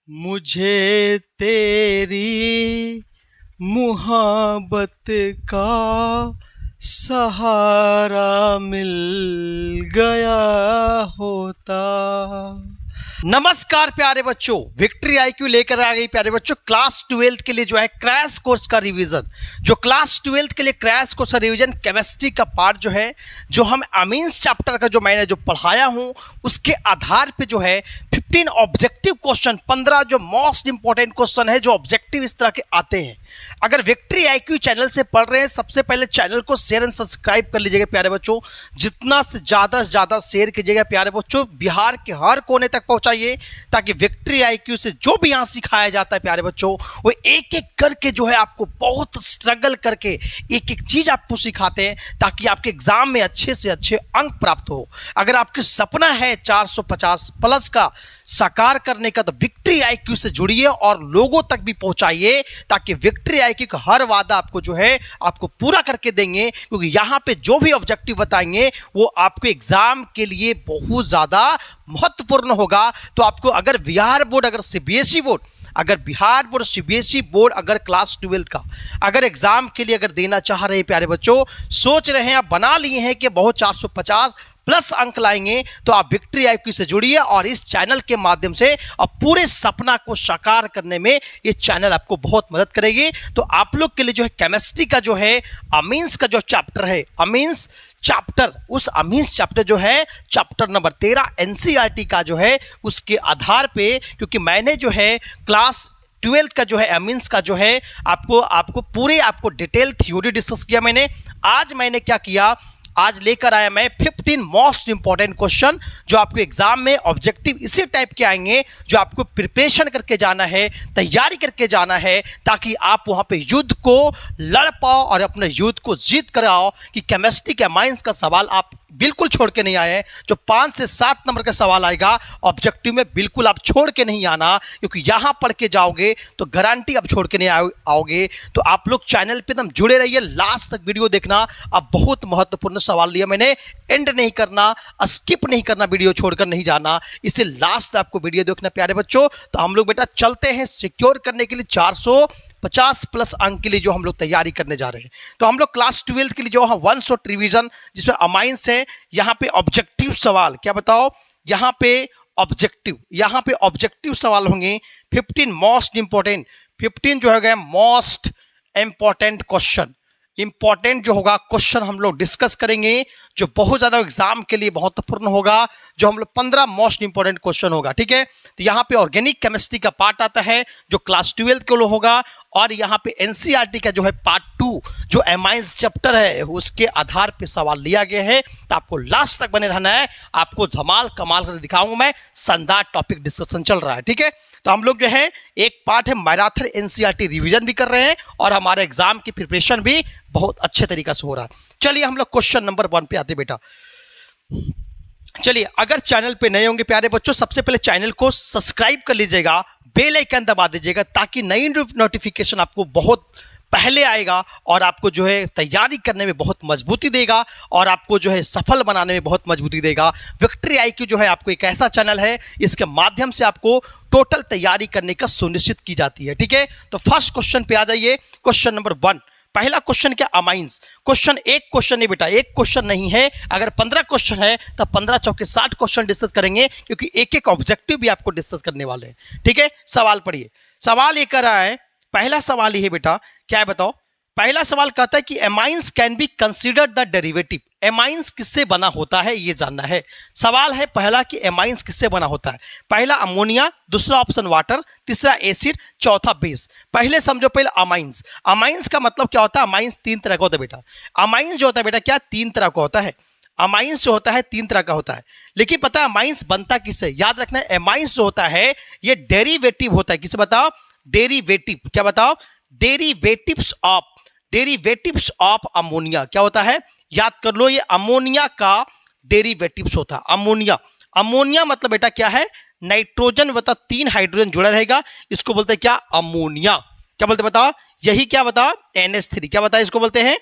मुझे तेरी मुहब्बत का सहारा मिल गया होता। नमस्कार प्यारे बच्चों, विक्ट्री आईक्यू लेकर आ गई प्यारे बच्चों क्लास 12 के लिए जो है क्रैश कोर्स का रिवीजन। जो क्लास 12 के लिए क्रैश कोर्स का रिवीजन केमिस्ट्री का पार्ट जो है, जो हम अमीन्स चैप्टर का जो मैंने जो पढ़ाया हूं उसके आधार पे जो है 15 ऑब्जेक्टिव क्वेश्चन, 15 जो मोस्ट इंपॉर्टेंट क्वेश्चन है जो ऑब्जेक्टिव इस तरह के आते हैं। अगर विक्ट्री आईक्यू चैनल से पढ़ रहे हैं, सबसे पहले चैनल को शेयर एंड सब्सक्राइब कर लीजिएगा प्यारे बच्चों। जितना से ज्यादा शेयर कीजिएगा प्यारे बच्चों, बिहार के हर कोने तक पहुंचाइए, ताकि विक्ट्री आईक्यू से जो भी यहाँ सिखाया जाता है प्यारे बच्चों, वो एक एक करके जो है आपको बहुत स्ट्रगल करके एक एक चीज आपको सिखाते हैं, ताकि आपके एग्जाम में अच्छे से अच्छे अंक प्राप्त हो। अगर आपके सपना है 450 प्लस का साकार करने का, तो विक्ट्री आईक्यू से जुड़िए और लोगों तक भी पहुंचाइए, ताकि विक्ट्री आईक्यू का हर वादा आपको जो है आपको पूरा करके देंगे। क्योंकि यहां पे जो भी ऑब्जेक्टिव बताएंगे वो आपके एग्जाम के लिए बहुत ज्यादा महत्वपूर्ण होगा। तो आपको अगर बिहार बोर्ड, अगर सीबीएसई बोर्ड, अगर बिहार बोर्ड, सीबीएसई बोर्ड अगर क्लास 12 का अगर एग्जाम के लिए अगर देना चाह रहे हैं प्यारे बच्चों, सोच रहे हैं, आप बना लिए हैं कि बहुत 450 प्लस अंक लाएंगे, तो आप विक्ट्री आईक्यू से जुड़िए और इस चैनल के माध्यम से अब पूरे सपना को साकार करने में ये चैनल आपको बहुत मदद करेगी। तो आप लोग के लिए जो है केमिस्ट्री का जो है अमीन्स का जो चैप्टर है, अमीन्स चैप्टर, उस अमीन्स चैप्टर जो है चैप्टर नंबर 13 एनसीईआरटी का जो है, उसके आधार पे, क्योंकि मैंने जो है क्लास 12 का जो है अमीन्स का जो है आपको पूरे आपको डिटेल थ्योरी डिस्कस किया मैंने। आज मैंने क्या किया, आज लेकर आया मैं 15 मोस्ट इंपॉर्टेंट क्वेश्चन जो आपके एग्जाम में ऑब्जेक्टिव इसी टाइप के आएंगे, जो आपको प्रिपरेशन करके जाना है, तैयारी करके जाना है, ताकि आप वहां पे युद्ध को लड़ पाओ और अपने युद्ध को जीत कर आओ। कि केमिस्ट्री के अमाइंस का सवाल आप बिल्कुल छोड़ के नहीं आए। जो 5 से 7 नंबर का सवाल आएगा ऑब्जेक्टिव में, बिल्कुल आप छोड़ के नहीं आना, क्योंकि यहां पढ़ के जाओगे तो गारंटी आप छोड़ के नहीं आओगे। तो आप लोग चैनल पे एकदम जुड़े रहिए, लास्ट तक वीडियो देखना। अब बहुत महत्वपूर्ण सवाल लिया मैंने, एंड नहीं करना, स्किप नहीं करना, वीडियो छोड़कर नहीं जाना, इसे लास्ट आपको वीडियो देखना प्यारे बच्चों। तो हम लोग बेटा चलते हैं सिक्योर करने के लिए 450 प्लस अंक के लिए जो हम लोग तैयारी करने जा रहे हैं। तो हम लोग क्लास 12 के लिए जो हम 1 शॉट रिवीजन जिसमें अमाइंस है, यहाँ पे ऑब्जेक्टिव सवाल, क्या बताओ, यहाँ पे ऑब्जेक्टिव सवाल होंगे 15 मोस्ट इंपॉर्टेंट, 15 जो है मोस्ट इंपॉर्टेंट क्वेश्चन, इंपॉर्टेंट जो होगा क्वेश्चन हम लोग डिस्कस करेंगे, जो बहुत ज्यादा एग्जाम के लिए महत्वपूर्ण होगा, जो हम लोग 15 मोस्ट इंपॉर्टेंट क्वेश्चन होगा। ठीक है, तो यहाँ पे ऑर्गेनिक केमिस्ट्री का पार्ट आता है जो क्लास 12 के लिए होगा, और यहाँ पे एनसीईआरटी का जो है पार्ट 2 जो अमाइंस चैप्टर है उसके आधार पे सवाल लिया गया है। तो आपको लास्ट तक बने रहना है, आपको धमाल कमाल कर दिखाऊंगा मैं, शानदार टॉपिक डिस्कशन चल रहा है। ठीक है, तो हम लोग जो है एक पार्ट है मैराथन एनसीईआरटी रिवीजन भी कर रहे हैं, और हमारे एग्जाम की प्रिपरेशन भी बहुत अच्छे तरीके से हो रहा है। चलिए हम लोग क्वेश्चन नंबर 1 पे आते बेटा। चलिए, अगर चैनल पे नए होंगे प्यारे बच्चों, सबसे पहले चैनल को सब्सक्राइब कर लीजिएगा, बेल आइकन दबा दीजिएगा, ताकि नई नोटिफिकेशन आपको बहुत पहले आएगा और आपको जो है तैयारी करने में बहुत मजबूती देगा, और आपको जो है सफल बनाने में बहुत मजबूती देगा। विक्ट्री आईक्यू जो है आपको एक ऐसा चैनल है, इसके माध्यम से आपको टोटल तैयारी करने का सुनिश्चित की जाती है। ठीक है, तो फर्स्ट क्वेश्चन पे आ जाइए। क्वेश्चन नंबर 1, पहला क्वेश्चन क्या, अमाइंस। क्वेश्चन एक क्वेश्चन नहीं बेटा, एक क्वेश्चन नहीं है, अगर 15 क्वेश्चन है तो 15 चौके 60 क्वेश्चन डिस्कस करेंगे, क्योंकि एक एक ऑब्जेक्टिव भी आपको डिस्कस करने वाले हैं। ठीक है, सवाल पढ़िए। सवाल ये कर रहा है, पहला सवाल ये है बेटा, क्या है बताओ। पहला सवाल कहता है कि amines can be considered the derivative. Amines किससे बना होता है ये जानना है। सवाल है पहला कि एमाइंस किससे बना होता है। पहला अमोनिया, दूसरा ऑप्शन वाटर, तीसरा एसिड, चौथा बेस। पहले समझो, पहले अमाइंस। अमाइंस का मतलब क्या होता है, अमाइंस 3 तरह का होता है बेटा। अमाइंस जो होता है बेटा क्या 3 तरह का होता है। अमाइंस जो होता है 3 तरह का होता है, लेकिन पता है अमाइंस बनता किससे, याद रखना है। एमाइंस जो होता है ये डेरिवेटिव होता है, किसे बताओ, डेरिवेटिव। क्या बताओ, डेरिवेटिव्स ऑफ अमोनिया। क्या होता है, याद कर लो, ये अमोनिया का डेरिवेटिव्स होता है। अमोनिया मतलब बेटा क्या है, नाइट्रोजन बता 3 हाइड्रोजन जुड़ा रहेगा, इसको बोलते हैं क्या, अमोनिया। क्या बोलते बताओ, यही क्या बताओ, NH3। क्या बताओ, इसको बोलते हैं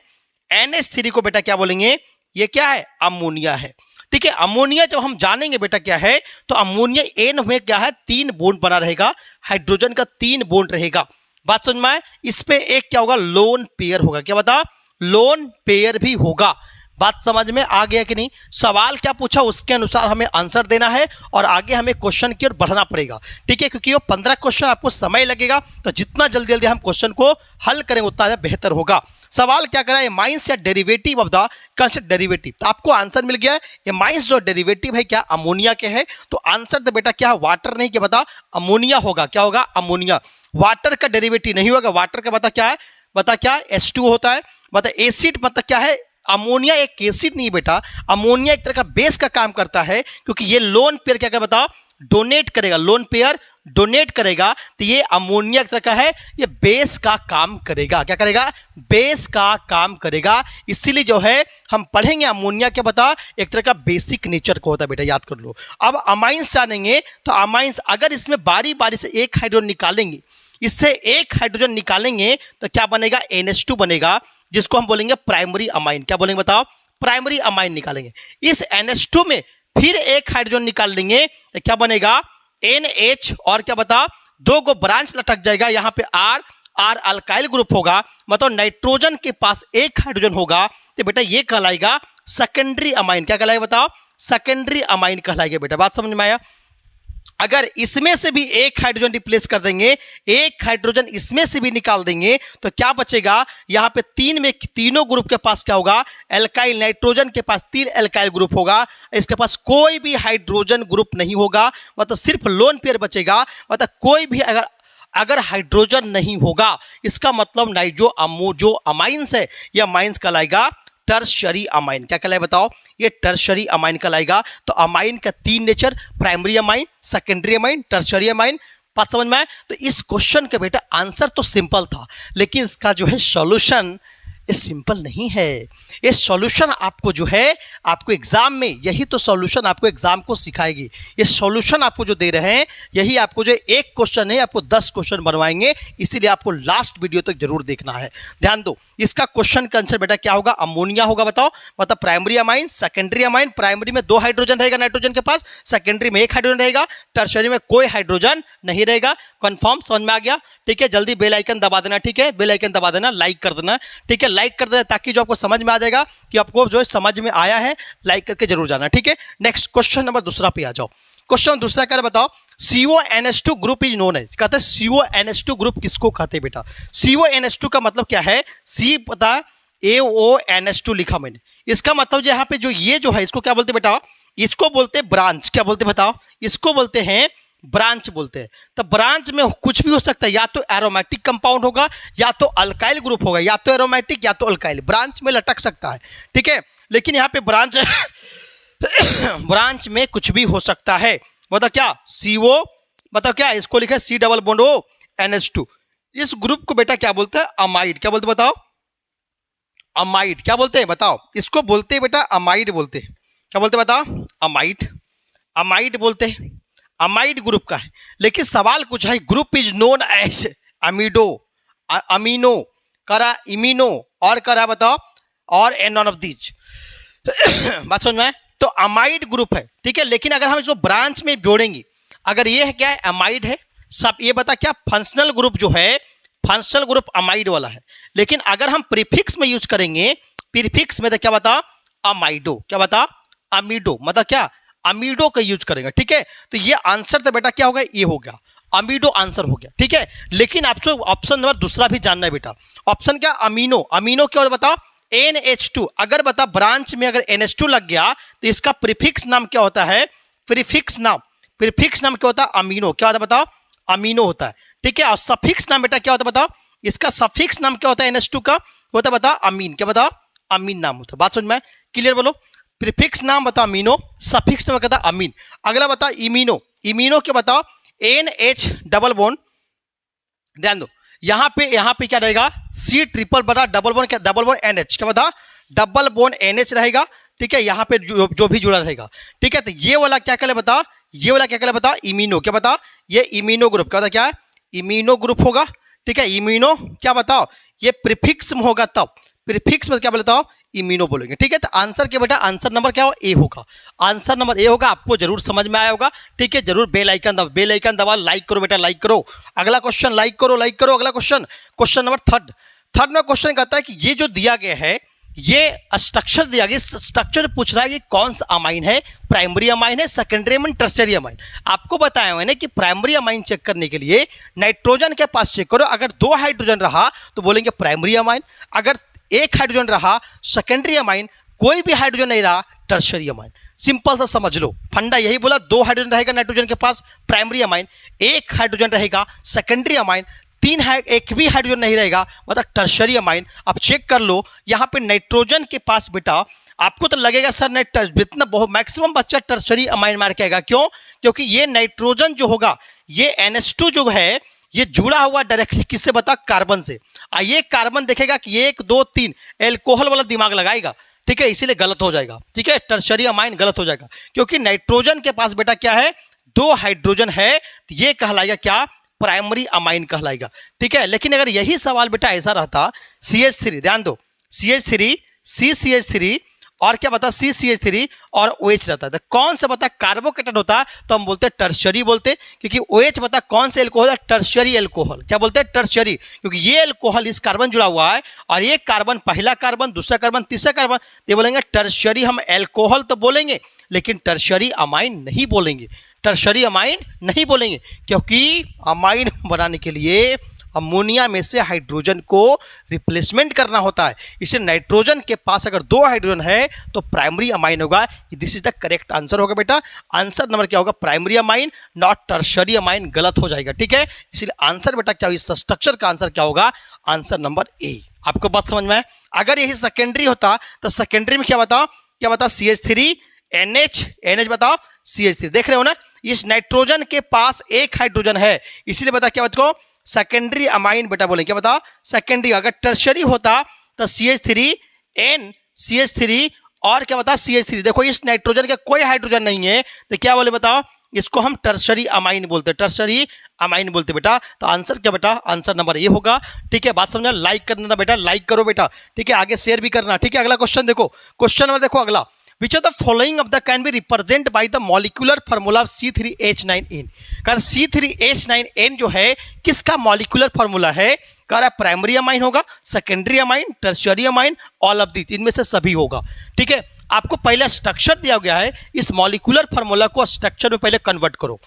NH3 को बेटा क्या बोलेंगे, ये क्या है, अमोनिया है। ठीक है। अमोनिया जब हम जानेंगे बेटा क्या है, तो अमोनिया एन में क्या है, 3 बॉन्ड बना रहेगा, हाइड्रोजन का 3 बॉन्ड रहेगा। बात समझ में आए। इस पे एक क्या होगा, लोन पेयर होगा। क्या बता, लोन पेयर भी होगा। बात समझ में आ गया कि नहीं। सवाल क्या पूछा उसके अनुसार हमें आंसर देना है और आगे हमें क्वेश्चन की ओर बढ़ना पड़ेगा, ठीक है। क्योंकि वो 15 क्वेश्चन आपको समय लगेगा, तो जितना जल्दी जल्दी हम क्वेश्चन को हल करेंगे उतना बेहतर होगा। सवाल क्या करा है, माइंस या derivative of the construct derivative. तो आपको आंसर मिल गया है। ये माइंस जो डेरिवेटिव है क्या अमोनिया के है, तो आंसर तो बेटा क्या है, वाटर नहीं, क्या बता, अमोनिया होगा। क्या होगा, अमोनिया। वाटर का डेरिवेटिव नहीं होगा। वाटर का बता क्या है, बता क्या, H2 होता है। बता एसिड मतलब क्या है, अमोनिया एक एसिड नहीं बेटा, अमोनिया एक तरह का बेस का काम करता है, क्योंकि ये लोन पेयर क्या बताओ, डोनेट करेगा। लोन पेयर डोनेट करेगा, तो ये अमोनिया एक तरह का है, ये बेस का काम करेगा। क्या करेगा, बेस का काम करेगा। इसीलिए जो है हम पढ़ेंगे अमोनिया क्या बता, एक तरह का बेसिक नेचर को होता है बेटा, याद कर लो। अब अमाइंस जानेंगे, तो अमाइंस अगर इसमें बारी बारी से एक हाइड्रोजन निकालेंगे, इससे एक हाइड्रोजन निकालेंगे तो क्या बनेगा, NH2 बनेगा, जिसको हम बोलेंगे प्राइमरी अमाइन। क्या बोलेंगे बताओ, प्राइमरी अमाइन निकालेंगे। इस NH2 में फिर एक हाइड्रोजन निकाल लेंगे तो क्या बनेगा, NH, और क्या बता, 2 गो ब्रांच लटक जाएगा, यहाँ पे R अल्काइल ग्रुप होगा, मतलब नाइट्रोजन के पास एक हाइड्रोजन होगा, तो बेटा ये कहलाएगा सेकेंडरी अमाइन। क्या कहलाएगा बताओ, सेकेंडरी अमाइन कहलाएगा बेटा। बात समझ में आया। अगर इसमें से भी एक हाइड्रोजन रिप्लेस कर देंगे, एक हाइड्रोजन इसमें से भी निकाल देंगे, तो क्या बचेगा, यहाँ पे 3 में तीनों ग्रुप के पास क्या होगा, एल्काइल। नाइट्रोजन के पास 3 एल्काइल ग्रुप होगा, इसके पास कोई भी हाइड्रोजन ग्रुप नहीं होगा, मतलब सिर्फ लोन पेयर बचेगा। मतलब कोई भी अगर हाइड्रोजन नहीं होगा, इसका मतलब जो अमाइंस है, यह अमाइंस कहलाएगा टर्शरी अमाइन। क्या कहलाएगा बताओ, ये टर्शरी अमाइन कहलाएगा। तो अमाइन का 3 nature, primary amine, secondary amine, tertiary amine. बात समझ में आए। तो इस क्वेश्चन का बेटा आंसर तो सिंपल था, लेकिन इसका जो है सॉल्यूशन ये सिंपल नहीं है। ये सॉल्यूशन आपको जो है, आपको एग्जाम में यही तो सॉल्यूशन आपको एग्जाम को सिखाएगी। ये सॉल्यूशन आपको जो दे रहे हैं, यही आपको जो एक क्वेश्चन है, आपको 10 क्वेश्चन बनवाएंगे, इसीलिए आपको लास्ट वीडियो तक जरूर देखना है। ध्यान दो, इसका क्वेश्चन का आंसर बेटा क्या होगा, अमोनिया होगा। बताओ, मतलब primary amine, secondary amine. Primary में 2 हाइड्रोजन रहेगा नाइट्रोजन के पास, सेकेंडरी में 1 हाइड्रोजन रहेगा, टर्शरी में कोई हाइड्रोजन नहीं रहेगा। कंफर्म, समझ में आ गया, ठीक है। जल्दी बेल आइकन दबा देना, ठीक है, बेल आइकन दबा देना, लाइक कर देना, ठीक है, लाइक कर देना, ताकि जो आपको समझ में आ जाएगा कि आपको जो समझ में आया है, लाइक करके जरूर जाना, ठीक है। नेक्स्ट क्वेश्चन नंबर दूसरा पे आ जाओ। क्वेश्चन दूसरा क्या बताओ, CONH2 group is known as. कहते हैं CONH2 ग्रुप किसको कहते हैं बेटा, CONH2 का मतलब क्या है, C पता AONH2 लिखा मैंने, इसका मतलब जो यहाँ पे ये जो है, इसको क्या बोलते हैं बेटा, इसको बोलते हैं ब्रांच। क्या बोलते हैं बताओ, इसको बोलते हैं ब्रांच बोलते हैं। तो ब्रांच में कुछ भी हो सकता है, या तो एरोमेटिक कंपाउंड होगा, या तो अल्काइल ग्रुप होगा, या तो एरोमेटिक या तो अल्काइल, ब्रांच में लटक सकता है, ठीक है। लेकिन यहाँ पे ब्रांच ब्रांच में कुछ भी हो सकता है। मतलब क्या, CO, मतलब क्या, इसको लिखा है C double bond O NH2। इस ग्रुप को बेटा क्या बोलते हैं, अमाइड। क्या बोलते बताओ, अमाइड। क्या बोलते हैं बताओ, इसको बोलते हैं बेटा अमाइड बोलते हैं। क्या बोलते बताओ, अमाइड, अमाइड बोलते हैं, अमाइड ग्रुप का है। लेकिन सवाल कुछ है, group is known as amido, amino करा, इमीनो, और करा बताओ, और नॉन ऑफ दीज। बात समझ में। तो अमाइड ग्रुप है, ठीक है। लेकिन अगर हम इसको ब्रांच में जोड़ेंगे, अगर ये है क्या है, अमाइड है सब, ये बता क्या, फंक्शनल ग्रुप जो है, फंक्शनल ग्रुप अमाइड वाला है। लेकिन अगर हम प्रीफिक्स में यूज करेंगे, प्रीफिक्स में तो क्या बता, अमाइडो। क्या बता, अमीडो, मतलब क्या, अमीडो का यूज करेंगे, ठीक है। तो ये आंसर तो बेटा क्या होगा, ये हो गया, अमीडो आंसर हो गया, ठीक है। लेकिन आपको ऑप्शन नंबर दूसरा भी जानना है बेटा। ऑप्शन क्या, अमीनो। अमीनो क्या होता बताओ, NH2। अगर बता ब्रांच में अगर NH2 लग गया, तो इसका प्रीफिक्स नाम क्या होता है, प्रीफिक्स नाम क्या होता है, अमीनो। क्या होता है बताओ, अमीनो होता है, ठीक है। और सफिक्स नाम बेटा क्या होता है बताओ, इसका सफिक्स नाम क्या होता है, NH2 का होता है बता, अमीन। क्या बताओ, अमीन नाम होता है। बात समझ में क्लियर, बोलो। प्रीफिक्स नाम बता अमीनो, सफिक्स नाम कहता अमीन। अगला बता इमीनो। इमीनो क्या बताओ, NH डबल बॉन्ड। ध्यान दो, यहाँ पे क्या रहेगा, C ट्रिपल बता डबल बॉन्ड, क्या डबल बॉन्ड NH। क्या बता, डबल बॉन्ड NH रहेगा, ठीक है। यहाँ पे जो भी जुड़ा रहेगा, ठीक है। तो ये वाला क्या कहला बता, ये वाला क्या कहला बता, इमीनो। क्या बता, ये इमीनो ग्रुप। क्या बता, क्या है, इमीनो ग्रुप होगा, ठीक है। इमीनो क्या बताओ, ये प्रीफिक्स में होगा, तब प्रीफिक्स में क्या बताओ, इम्यूनो बोलेंगे। ठीक है, तो आंसर क्या बेटा, आंसर नंबर क्या होगा, ए होगा। आंसर नंबर ए होगा। आपको जरूर समझ में आया होगा। ठीक है, जरूर बेल आइकन दबा, लाइक करो बेटा, लाइक करो। अगला क्वेश्चन, लाइक करो, लाइक करो। अगला क्वेश्चन, क्वेश्चन नंबर थर्ड में क्वेश्चन कहता है कि ये जो दिया गया है, ये स्ट्रक्चर दिया गया, स्ट्रक्चर पूछ रहा है कि कौन सा अमाइन है, प्राइमरी अमाइन है, सेकेंडरी अमाइन, टर्शियरी अमाइन। आपको बताया मैंने कि प्राइमरी अमाइन चेक करने के लिए नाइट्रोजन के पास चेक करो। अगर 2 हाइड्रोजन रहा तो बोलेंगे प्राइमरी अमाइन, अगर 1 हाइड्रोजन रहा सेकेंडरी अमाइन, कोई भी हाइड्रोजन नहीं रहा टर्शियरी अमाइन। सिंपल सा समझ लो, फंडा यही बोला। 2 हाइड्रोजन रहेगा नाइट्रोजन के पास, प्राइमरी अमाइन, 1 हाइड्रोजन रहेगा सेकेंडरी अमाइन, 1 भी हाइड्रोजन नहीं रहेगा मतलब टर्शियरी अमाइन। अब चेक कर लो यहाँ पे नाइट्रोजन के पास बेटा, आपको तो लगेगा सर जितना बहुत मैक्सिमम बच्चा टर्शियरी अमाइन मार के आएगा। क्यों? क्योंकि ये नाइट्रोजन जो होगा, ये NH2 जो है, ये जुड़ा हुआ डायरेक्टली किससे बता, कार्बन से। ये कार्बन देखेगा कि 1 2 3 एल्कोहल वाला दिमाग लगाएगा। ठीक है, इसीलिए गलत हो जाएगा। ठीक है, टर्शियरी अमाइन गलत हो जाएगा, क्योंकि नाइट्रोजन के पास बेटा क्या है, 2 हाइड्रोजन है, तो ये कहलाएगा क्या, प्राइमरी अमाइन कहलाएगा। ठीक है, लेकिन अगर यही सवाल बेटा ऐसा रहता, CH3, ध्यान दो, CH3, CCH3 और क्या बता, CCH3 और OH रहता है, तो कौन सा बता कार्बोकेटन होता, तो हम बोलते हैं टर्शियरी बोलते, क्योंकि OH बता कौन से एल्कोहल है, टर्शियरी एल्कोहल। क्या बोलते हैं, टर्शियरी, क्योंकि ये एल्कोहल इस कार्बन जुड़ा हुआ है और ये कार्बन, पहला कार्बन, दूसरा कार्बन, तीसरा कार्बन, ये बोलेंगे टर्शियरी। हम एल्कोहल तो बोलेंगे लेकिन टर्शियरी अमाइन नहीं बोलेंगे, टर्शियरी अमाइन नहीं बोलेंगे, क्योंकि अमाइन बनाने के लिए अमोनिया में से हाइड्रोजन को रिप्लेसमेंट करना होता है। इसे नाइट्रोजन के पास अगर 2 हाइड्रोजन है तो प्राइमरी अमाइन होगा। This is the correct answer होगा बेटा। आंसर नंबर क्या होगा, primary amine, not tertiary amine, गलत हो जाएगा। ठीक है, इसलिए आंसर बेटा क्या होगा, इस स्ट्रक्चर का आंसर क्या होगा, आंसर नंबर ए। आपको बात समझ में आए? अगर यही सेकेंडरी होता तो सेकेंडरी में क्या बताओ, CH3 NH बताओ, CH3 देख रहे हो ना, इस नाइट्रोजन के पास 1 हाइड्रोजन है, इसीलिए बता क्या बच्चों, सेकेंडरी अमाइन बेटा बोले। क्या बता, सेकेंडरी। अगर टर्शियरी होता तो CH3N CH3 और क्या बता, CH3। देखो इस नाइट्रोजन के कोई हाइड्रोजन नहीं है, तो क्या बोले बताओ, इसको हम टर्शियरी अमाइन बोलते हैं, टर्शियरी अमाइन बोलते बेटा। तो आंसर क्या बेटा, आंसर नंबर ये होगा। ठीक है, बात समझना, लाइक करना बेटा, लाइक करो बेटा। ठीक है, आगे शेयर भी करना। ठीक है, अगला क्वेश्चन देखो, क्वेश्चन नंबर देखो अगला, Which of the following of the can be represented by the molecular formula of C3H9N? कारण C3H9N जो है किसका मॉलिक्यूलर फॉर्मूला है, कह रहा प्राइमरी अमाइन होगा, secondary amine, tertiary amine, all of these, इनमें से सभी होगा। ठीक है, आपको पहले स्ट्रक्चर दिया गया है, इस मॉलिक्यूलर फॉर्मूला को स्ट्रक्चर में पहले कन्वर्ट करो।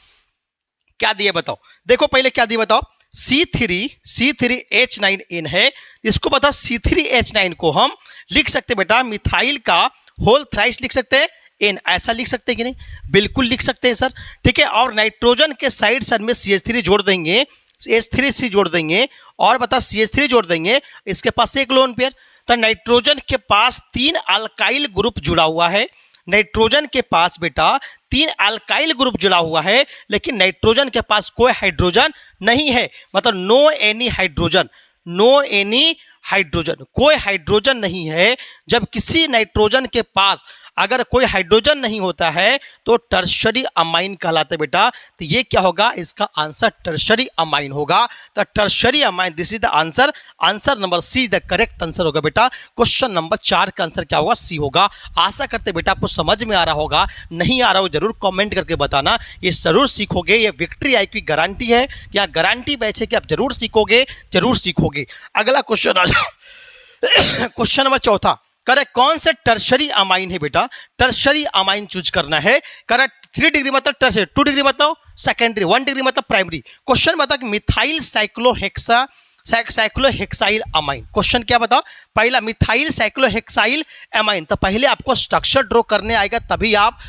क्या दिए बताओ, देखो पहले क्या दिए बताओ, C3H9N है, इसको बता C3H9 को हम लिख सकते बेटा मिथाइल का होल थ्राइस लिख सकते हैं, एन ऐसा लिख सकते हैं कि नहीं, बिल्कुल लिख सकते हैं सर। ठीक है, और नाइट्रोजन के साइड साइड में CH3 जोड़ देंगे, H3C जोड़ देंगे और बता CH3 जोड़ देंगे, इसके पास 1 लोन पेयर। तो नाइट्रोजन के पास 3 अल्काइल ग्रुप जुड़ा हुआ है, नाइट्रोजन के पास बेटा 3 अल्काइल ग्रुप जुड़ा हुआ है, लेकिन नाइट्रोजन के पास कोई हाइड्रोजन नहीं है, मतलब no any hydrogen, no any hydrogen, कोई हाइड्रोजन नहीं है। जब किसी नाइट्रोजन के पास अगर कोई हाइड्रोजन नहीं होता है तो टर्शियरी अमाइन कहलाते बेटा। तो ये क्या होगा, इसका आंसर टर्शियरी अमाइन होगा। तो tertiary amine, this is the answer, answer number see the correct answer होगा बेटा। क्वेश्चन नंबर 4 का आंसर क्या होगा, सी होगा। आशा करते बेटा आपको समझ में आ रहा होगा, नहीं आ रहा हो जरूर कमेंट करके बताना, ये जरूर सीखोगे, ये विक्ट्री आई की गारंटी है, या गारंटी बैच है कि आप जरूर सीखोगे, जरूर सीखोगे। अगला क्वेश्चन आ जाओ, क्वेश्चन नंबर 4 करेक्ट, कौन से टर्शियरी अमाइन है बेटा, टर्शियरी अमाइन चूज करना है। करेक्ट, 3 डिग्री मतलब टर्शियरी, 2 डिग्री मतलब सेकेंडरी, 1 डिग्री मतलब प्राइमरी। क्वेश्चन बता कि मिथाइल साइक्लोहेक्साइल अमाइन, क्वेश्चन क्या बताओ, पहला मिथाइल साइक्लोहेक्साइल अमाइन। तो पहले आपको स्ट्रक्चर ड्रॉ करने आएगा तभी आप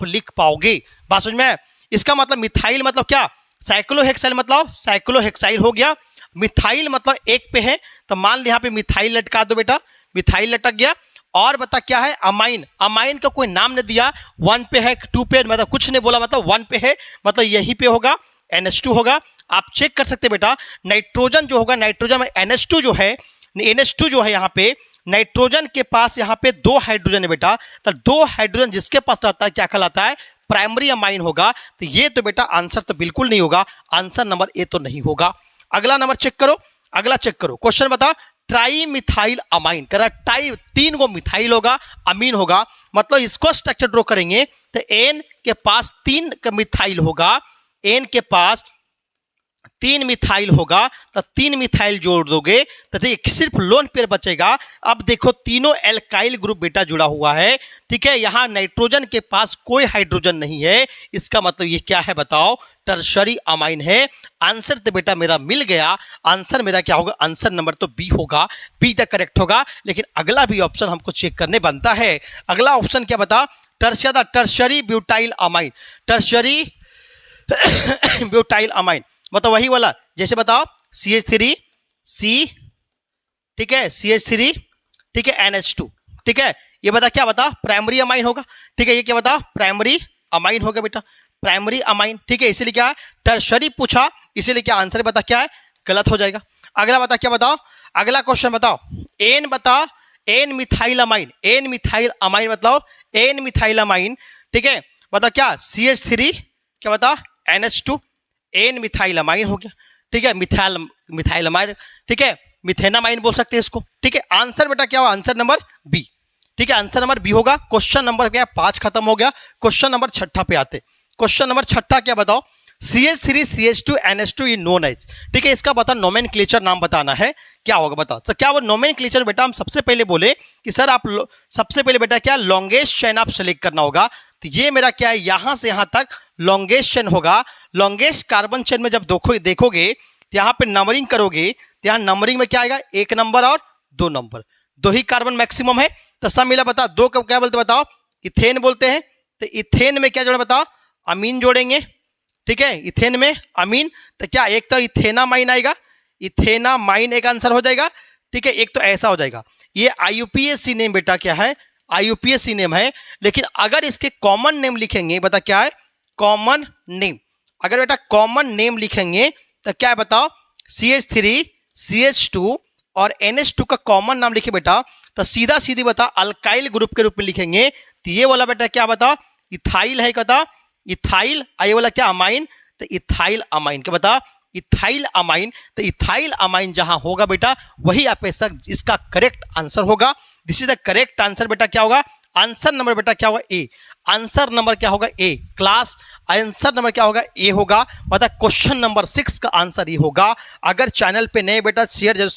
लिख पाओगे। बात समझ में, इसका मतलब मिथाइल मतलब क्या, साइक्लोहेक्साइल मतलब साइक्लोहेक्साइल हो गया, मिथाइल मतलब 1 पे है, तो मान ली यहाँ पे मिथाइल लटका दो बेटा, मिथाइल लटक गया। और बता क्या है, अमाइन, अमाइन का कोई नाम नहीं दिया, 1 पे है, 2 पे, मतलब कुछ नहीं बोला, मतलब 1 पे है, मतलब यहीं पे होगा, NH2 होगा। आप चेक कर सकते बेटा, नाइट्रोजन जो होगा, नाइट्रोजन में NH2 जो है, NH2 जो है यहाँ पे नाइट्रोजन के पास यहाँ पे 2 हाइड्रोजन है बेटा। तो 2 हाइड्रोजन जिसके पास रहता है क्या कहलाता है, प्राइमरी अमाइन होगा। तो ये तो बेटा आंसर तो बिल्कुल नहीं होगा, आंसर नंबर ए तो नहीं होगा। अगला नंबर चेक करो, अगला चेक करो, क्वेश्चन बता ट्राई मिथाइल अमाइन, कह रहा टाई 3 गो मिथाइल होगा, अमीन होगा, मतलब इसको स्ट्रक्चर ड्रॉ करेंगे तो एन के पास 3 मिथाइल होगा, एन के पास 3 मिथाइल होगा, तो 3 मिथाइल जोड़ दोगे तो सिर्फ लोन पेयर बचेगा। अब देखो तीनों एल्काइल ग्रुप बेटा जुड़ा हुआ है, ठीक है, यहाँ नाइट्रोजन के पास कोई हाइड्रोजन नहीं है, इसका मतलब ये क्या है बताओ, टर्शरी अमाइन है। आंसर तो बेटा मेरा मिल गया, आंसर मेरा क्या होगा, आंसर नंबर तो बी होगा, बी द करेक्ट होगा। लेकिन अगला भी ऑप्शन हमको चेक करने बनता है। अगला ऑप्शन क्या बता, tertiary butyl amine, tertiary butyl amine मतलब वही वाला, जैसे बताओ CH3 C, ठीक है, CH3, ठीक है, NH2, ठीक है, ये बता क्या बता, प्राइमरी अमाइन होगा, ठीक है, ये क्या बता, प्राइमरी अमाइन होगा बेटा, प्राइमरी अमाइन, ठीक है, इसीलिए क्या है टर्शरी पूछा, इसीलिए क्या आंसर बता क्या है, गलत हो जाएगा। अगला बता क्या बताओ, अगला क्वेश्चन बताओ, एन बता, N methyl amine, N methyl amine मतलब एन मिथाइल अमाइन, ठीक है, बता क्या CH3, क्या बता NH2, एन मिथाइल अमाइन हो गया, ठीक है, मिथाइल अमाइन, ठीक है, मिथेनामाइन बोल सकते हैं इसको, ठीक है। आंसर बेटा क्या हुआ, आंसर नंबर बी, ठीक है, आंसर नंबर बी होगा। क्वेश्चन नंबर क्या 5 खत्म हो गया, क्वेश्चन नंबर 6 पे आते। क्वेश्चन नंबर 6 क्या बताओ, CH3 CH2 NH2 ये नोन एज, ठीक है, इसका बता नोमेनक्लेचर नाम बताना है, क्या होगा बताओ। तो क्या वो नोमेनक्लेचर बेटा, हम सबसे पहले बोले कि सर आप सबसे पहले बेटा क्या लॉन्गेस्ट चेन आप सेलेक्ट करना होगा, तो ये मेरा क्या है यहां से यहां तक लॉन्गेस्ट चेन होगा। लॉन्गेस्ट कार्बन चेन में जब देखोगे तो यहाँ पे नंबरिंग करोगे तो यहाँ नंबरिंग में क्या आएगा, 1 नंबर और 2 नंबर, 2 ही कार्बन मैक्सिमम है, तो सब मिला बता 2 को क्या बोलते बताओ, इथेन बोलते हैं। तो इथेन में क्या जोड़े बताओ, अमीन जोड़ेंगे, ठीक है, इथेन में अमीन, तो क्या एक तो इथेनामाइन आएगा, इथेनामाइन एक आंसर हो जाएगा, ठीक है, एक तो ऐसा हो जाएगा। ये IUPAC नेम बेटा क्या है, IUPAC नेम है, लेकिन अगर इसके कॉमन नेम लिखेंगे बता क्या है, कॉमन नेम, अगर बेटा कॉमन नेम लिखेंगे तो क्या है बताओ, CH3 CH2 और NH2 का कॉमन नाम लिखे बेटा तो सीधा सीधी बता अल्काइल ग्रुप के रूप में लिखेंगे, तो ये वाला बेटा क्या बता, इथाइल है, बता इथाइल, ये वाला क्या अमाइन, तो इथाइल अमाइन, क्या बता इथाइल अमाइन, तो इथाइल अमाइन जहां होगा बेटा वही आप इसका करेक्ट आंसर होगा। This is the correct answer बेटा, क्या होगा आंसर नंबर बेटा क्या होगा ए, आंसर नंबर क्या होगा ए, क्लास आंसर नंबर क्या होगा ए होगा, मतलब क्वेश्चन नंबर 6 का आंसर ये होगा। अगर चैनल पे नए बेटा शेयर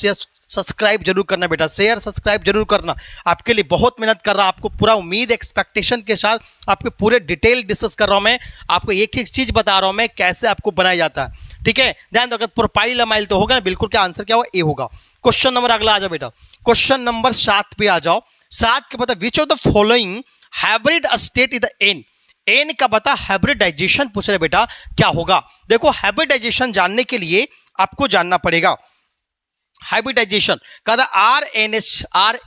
सब्सक्राइब जरूर करना बेटा, शेयर सब्सक्राइब जरूर करना, आपके लिए बहुत मेहनत कर रहा, आपको पूरा उम्मीद एक्सपेक्टेशन के साथ आपके पूरे डिटेल डिस्कस कर रहा हूं मैं, आपको एक एक चीज बता रहा हूं मैं कैसे आपको बनाया जाता है, ठीक है। ध्यान दो, अगर प्रोफाइल अमाइल तो होगा ना, बिल्कुल क्या आंसर क्या होगा ए होगा। क्वेश्चन नंबर अगला आ जाओ बेटा, क्वेश्चन नंबर 7 पे आ जाओ। 7 के बता which of the following hybrid state is the N, N का बता हाइब्रिडाइजेशन पूछ रहे बेटा क्या होगा। देखो हाइब्रिडाइजेशन जानने के लिए आपको जानना पड़ेगा हाइब्रिडाइजेशन कहता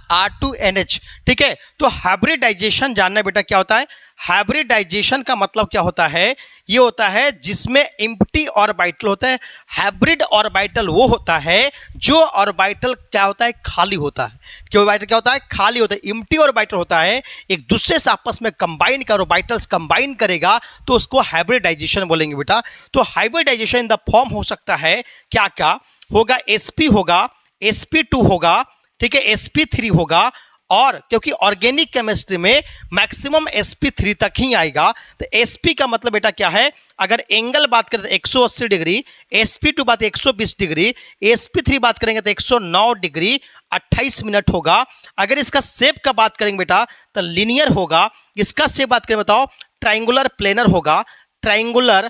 R2NH, ठीक है, तो हाइब्रिडाइजेशन जानना बेटा क्या होता है, हाइब्रिडाइजेशन का मतलब क्या होता है, ये होता है जिसमें एम्प्टी ऑर्बिटल होता है। हाइब्रिड ऑर्बिटल वो होता है जो ऑर्बिटल क्या होता है, खाली होता है, क्या ऑर्बिटल क्या होता है, खाली होता है। एम्प्टी ऑर्बिटल होता है एक दूसरे से आपस में कंबाइन कर, ऑर्बिटल्स कंबाइन करेगा तो उसको हाइब्रिडाइजेशन बोलेंगे बेटा। तो हाइब्रिडाइजेशन इन द फॉर्म हो सकता है क्या क्या होगा, sp होगा, sp2 होगा, ठीक है, sp3 होगा, और क्योंकि ऑर्गेनिक केमिस्ट्री में मैक्सिमम sp3 तक ही आएगा, तो sp का मतलब बेटा क्या है, अगर एंगल बात करें तो 180 डिग्री, sp2 बात 120 डिग्री, sp3 बात करेंगे तो 109 डिग्री 28 मिनट होगा। अगर इसका शेप का बात करेंगे बेटा तो लीनियर होगा, इसका शेप बात करें बताओ ट्राइंगुलर प्लेनर होगा, ट्राइंगुलर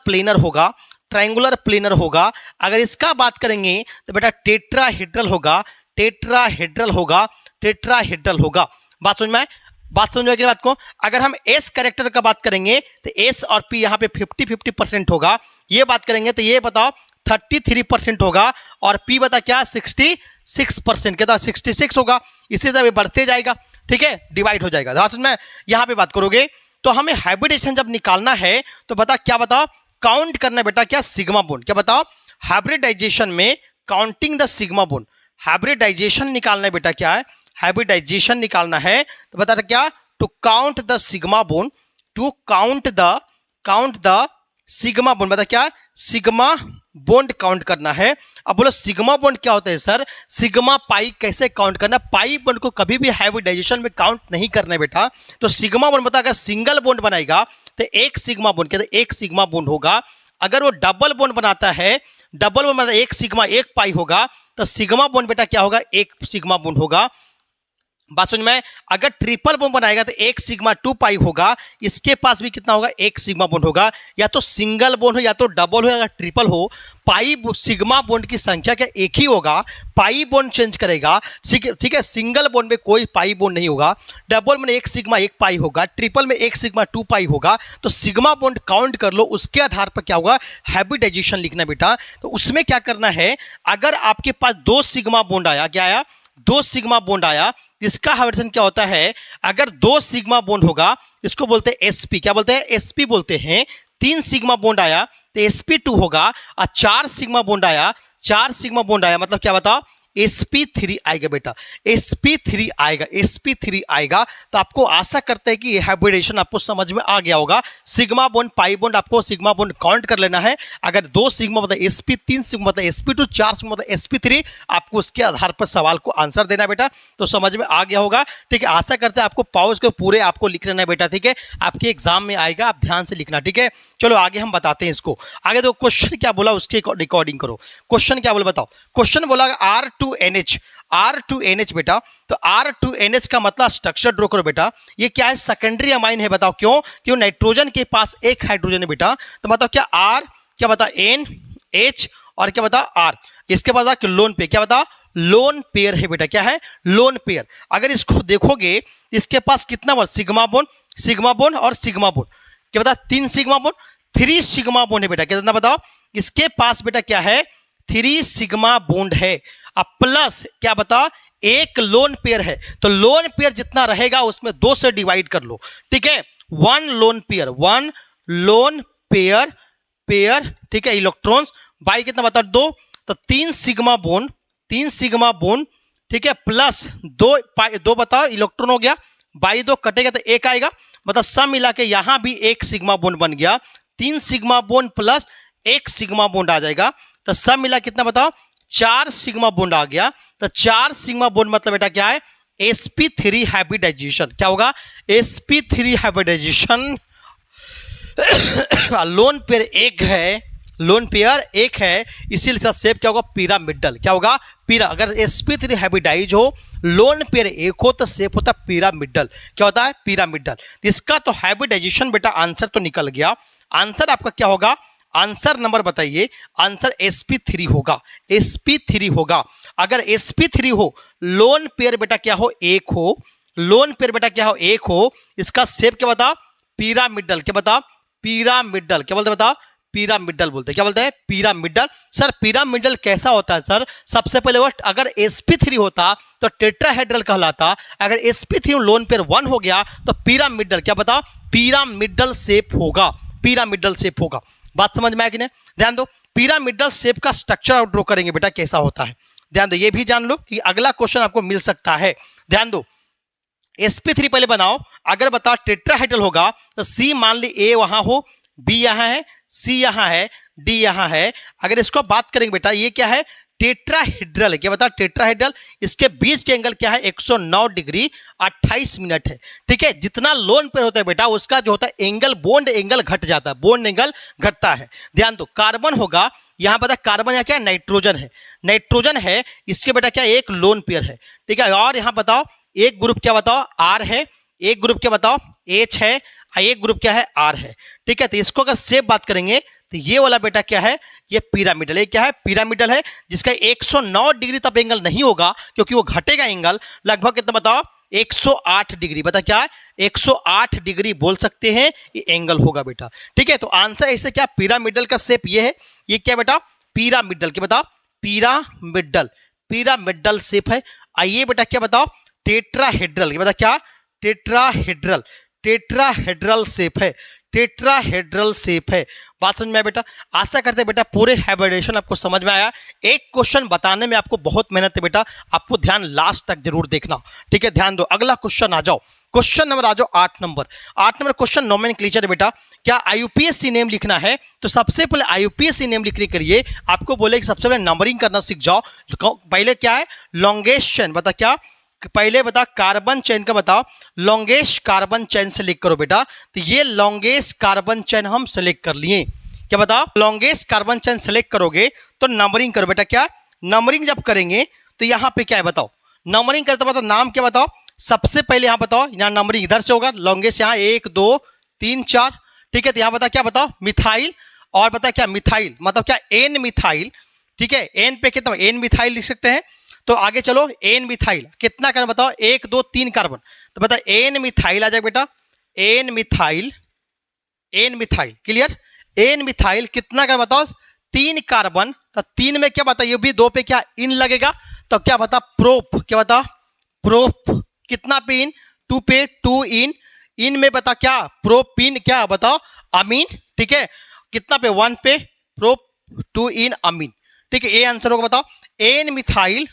प्लेनर होगा, ट्राइंगुलर प्लेनर होगा। अगर इसका बात करेंगे तो बेटा टेट्राहेड्रल होगा, टेट्राहेड्रल होगा, टेट्राहेड्रल होगा। बात समझ में आए, बात समझ में आए बात को। अगर हम एस कैरेक्टर का बात करेंगे तो एस और पी यहाँ पे 50-50% होगा। ये बात करेंगे तो ये बताओ 33% होगा, और पी बता क्या 66%, क्या 66 होगा। इसी तरह बढ़ते जाएगा, ठीक है, डिवाइड हो जाएगा। बात समझ में, यहाँ पे बात करोगे तो हमें हाइब्रिडेशन जब निकालना है तो बता क्या बताओ, काउंट करना बेटा क्या सिग्मा बोन, क्या बताओ हाइब्रिडाइजेशन में counting the sigma bond, hybridisation निकालना बेटा क्या है, हाइब्रिडाइजेशन निकालना है तो बता क्या, to count the sigma bond, to count the sigma bond, बता क्या सिग्मा बॉन्ड काउंट करना है। अब बोलो सिग्मा बॉन्ड क्या होता है सर, सिग्मा पाई कैसे काउंट करना, पाई बॉन्ड को कभी भी हाइब्रिडाइजेशन में काउंट नहीं करना है बेटा। तो सिग्मा बॉन्ड बता, अगर सिंगल बॉन्ड बनाएगा तो एक सिग्मा बॉन्ड, कहते हैं एक सिग्मा बॉन्ड होगा। अगर वो डबल बॉन्ड बनाता है, डबल बॉन्ड मतलब एक सिग्मा एक पाई होगा, तो सिग्मा बॉन्ड बेटा क्या होगा, एक सिग्मा बॉन्ड होगा। बात समझ में। अगर ट्रिपल बॉन्ड बनाएगा तो एक सिग्मा 2 पाई होगा, इसके पास भी कितना होगा, एक सिग्मा बॉन्ड होगा। या तो सिंगल बॉन्ड हो या तो डबल हो या ट्रिपल हो, पाई सिग्मा बॉन्ड की संख्या क्या एक ही होगा, पाई बॉन्ड चेंज करेगा। ठीक है, सिंगल बॉन्ड में कोई पाई बॉन्ड नहीं होगा, डबल में एक सिग्मा एक पाई होगा, ट्रिपल में एक सिग्मा 2 पाई होगा। तो सिग्मा बॉन्ड काउंट कर लो, उसके आधार पर क्या होगा, हाइब्रिडाइजेशन लिखना बेटा। तो उसमें क्या करना है, अगर आपके पास 2 सिग्मा बॉन्ड आया, क्या आया, 2 सिग्मा बॉन्ड आया, इसका हाइब्रिडेशन क्या होता है, अगर 2 सिग्मा बॉन्ड होगा इसको बोलते हैं एसपी, क्या बोलते हैं, एसपी बोलते हैं। 3 सिग्मा बॉन्ड आया तो sp2 होगा, और 4 सिग्मा बॉन्ड आया, 4 सिग्मा बॉन्ड आया मतलब क्या बताओ, sp3 आएगा बेटा, sp3 आएगा, sp3 आएगा। तो आपको आशा करते हैं कि ये हाइब्रिडेशन आपको समझ में आ गया होगा। सिग्मा बॉन्ड पाई बॉन्ड आपको सिग्मा बॉन्ड काउंट कर लेना है। अगर 2 सिग्मा मतलब sp, 3 सिग्मा मतलब sp2, 4 सिग्मा मतलब sp3, आपको उसके आधार पर सवाल को आंसर देना बेटा। तो समझ में आ गया होगा, ठीक है। आशा करते हैं आपको पॉज को पूरे आपको लिख लेना है बेटा, ठीक है। आपके एग्जाम में आएगा, आप ध्यान से लिखना, ठीक है। चलो आगे हम बताते हैं इसको। आगे देखो क्वेश्चन क्या बोला, उसके रिकॉर्डिंग करो। क्वेश्चन क्या बोला बताओ, क्वेश्चन बोला R2NH, R2NH बेटा। तो R2NH का मतलब स्ट्रक्चर ड्रॉ करो बेटा। ये क्या है, सेकेंडरी अमाइन है, बताओ क्यों, क्यों नाइट्रोजन के पास एक हाइड्रोजन है बेटा। तो बताओ क्या R, क्या बता NH, और क्या बता R, इसके बाद कि लोन पेयर, क्या बता, लोन पेयर है बेटा, क्या है, लोन पेयर। अगर इसको देखोगे इसके पास कितना bond, sigma bond, sigma bond और सिग्मा बॉन्ड, क्या बता, 3 सिग्मा बॉन्ड, 3 सिग्मा बॉन्ड है बेटा। कितना बताओ, इसके पास बेटा क्या है, 3 सिग्मा बॉन्ड है। अब प्लस क्या बता, एक लोन पेयर है। तो लोन पेयर जितना रहेगा उसमें 2 से डिवाइड कर लो, ठीक है। 1 lone pair, 1 lone pair, pair, ठीक है, इलेक्ट्रॉन्स बाई कितना बता, 2। तो 3 सिग्मा बॉन्ड, 3 सिग्मा बॉन्ड, ठीक है, प्लस 2 बताओ इलेक्ट्रॉन हो गया, बाई 2 कटेगा तो 1 आएगा, मतलब सब मिला के यहां भी 1 सिग्मा बॉन्ड बन गया। 3 sigma bond plus 1 sigma bond आ जाएगा, तो सब मिला कितना बताओ, 4 सिग्मा बॉन्ड आ गया। तो 4 सिग्मा बॉन्ड मतलब बेटा क्या है, sp3 हाइब्रिडाइजेशन। क्या होगा, sp3 हाइब्रिडाइजेशन। लोन पेयर एक है, लोन पेयर एक है, इसीलिए इसका शेप क्या होगा, पिरामिडल। क्या होगा, पीरा। अगर sp3 हाइब्रिडाइज हो, लोन पेयर एक हो, तो शेप होता है पिरामिडल। क्या होता है, पिरामिडल। इसका तो हाइब्रिडाइजेशन बेटा आंसर तो निकल गया। आंसर आपका क्या होगा, आंसर नंबर बताइए, आंसर sp3 होगा, sp3 होगा। अगर sp3 हो, लोन पेयर बेटा क्या हो, एक हो, लोन पेयर बेटा क्या हो, एक हो, इसका शेप क्या बता, पिरामिडल। क्या बता, पिरामिडल। क्या बोलते बता, पिरामिडल बोलते हैं। क्या बोलते हैं, पिरामिडल। सर पिरामिडल कैसा होता है सर, सबसे पहले वो अगर sp3 होता तो टेट्राहेड्रल कहलाता, अगर sp3 लोन पेयर 1 हो गया तो पिरामिडल। क्या बता, पिरामिडल शेप होगा, पिरामिडल शेप होगा। बात समझ में आया कि नहीं, ध्यान दो। पिरामिडल शेप का स्ट्रक्चर ड्रॉ करेंगे बेटा, कैसा होता है, ध्यान दो। ये भी जान लो कि अगला क्वेश्चन आपको मिल सकता है, ध्यान दो। sp3 पहले बनाओ। अगर बताओ टेट्राहेड्रल होगा तो C मान ली A वहां हो, B यहां है, C यहां है, D यहां है। अगर इसको बात करेंगे बेटा, ये क्या है, टेट्राहेड्रल है। क्या बता, टेट्राहेड्रल। इसके बीच के एंगल क्या है, 109 डिग्री 28 मिनट है, ठीक है। जितना लोन पेयर होता है बेटा, उसका जो होता है एंगल, बॉन्ड एंगल घट जाता है, बॉन्ड एंगल घटता है। ध्यान दो, कार्बन होगा, यहां पता कार्बन या क्या, नाइट्रोजन है, नाइट्रोजन है, इसके बेटा क्या, एक लोन पेयर है, ठीक है। और यहां बताओ एक ग्रुप क्या बताओ, R है, एक ग्रुप क्या बताओ, H है, एक ग्रुप क्या है, R है, ठीक है। तो इसको अगर शेप बात करेंगे तो ये वाला बेटा क्या है, ये पिरामिडल। ये क्या है, पिरामिडल है, जिसका 109 डिग्री तब एंगल नहीं होगा, क्योंकि वो घटेगा एंगल लगभग कितना बताओ, 108 डिग्री। बता क्या है, 108 डिग्री बोल सकते हैं, ये एंगल होगा बेटा, ठीक है। तो आंसर ऐसे क्या, पिरामिडल का शेप ये है, ये क्या बेटा, पिरामिडल। क्या बताओ, पिरामिडल, पिरामिडल शेप है। आइए बेटा क्या बताओ, टेट्राहेड्रल। ये बता क्या, टेट्राहेड्रल, टेट्राहेड्रल शेप है, टेट्राहेड्रल शेप है। बात समझ में आया बेटा? आशा करते हैं बेटा पूरे हाइब्रिडेशन आपको समझ में आया। एक क्वेश्चन बताने में आपको बहुत मेहनत है बेटा, आपको ध्यान लास्ट तक जरूर देखना, ठीक है? ध्यान दो। अगला क्वेश्चन आ जाओ, क्वेश्चन नंबर आ जाओ 8 नंबर। 8 नंबर क्वेश्चन नोमेनक्लेचर है बेटा। क्या IUPAC नेम लिखना है तो सबसे पहले IUPAC नेम लिखने के लिए आपको बोले कि सबसे पहले नंबरिंग करना सीख जाओ। पहले क्या है? लॉन्गेस्ट चेन, बता क्या? पहले बता कार्बन चेन का बताओ, लॉन्गेस्ट कार्बन चेन सेलेक्ट करो बेटा। तो ये लॉन्गेस्ट कार्बन चेन हम सेलेक्ट कर लिए। क्या बताओ? लॉन्गेस्ट कार्बन चेन सेलेक्ट करोगे तो नंबरिंग करो बेटा। क्या नंबरिंग जब करेंगे तो यहाँ पे क्या है बताओ? नंबरिंग करते बताओ, नाम क्या बताओ? सबसे पहले यहाँ बताओ, यहाँ नंबरिंग इधर से होगा, लॉन्गेस्ट यहाँ 1 2 3 4, ठीक है? तो यहाँ बता क्या बताओ? मिथाइल। और बता क्या? मिथाइल मतलब क्या? एन मिथाइल, ठीक है? एन पे कितना? एन मिथाइल लिख सकते हैं। तो आगे चलो, एन मिथाइल कितना कार्बन बताओ? 1 2 3 कार्बन। तो बता एन मिथाइल आ जाएगा बेटा, N methyl, N methyl, clear? N methyl कितना कार्बन बताओ? 3 कार्बन। तो 3 में क्या बता? ये भी 2 पे क्या इन लगेगा, तो क्या बता? प्रोप। क्या बता? प्रोप। कितना पे इन? 2 पे 2 इन। इन में बता क्या? प्रोपिन। क्या बताओ? अमीन, ठीक है? कितना पे? 1 पे प्रोप, 2 इन अमीन, ठीक है? ये आंसर होगा बताओ। एन मिथाइल,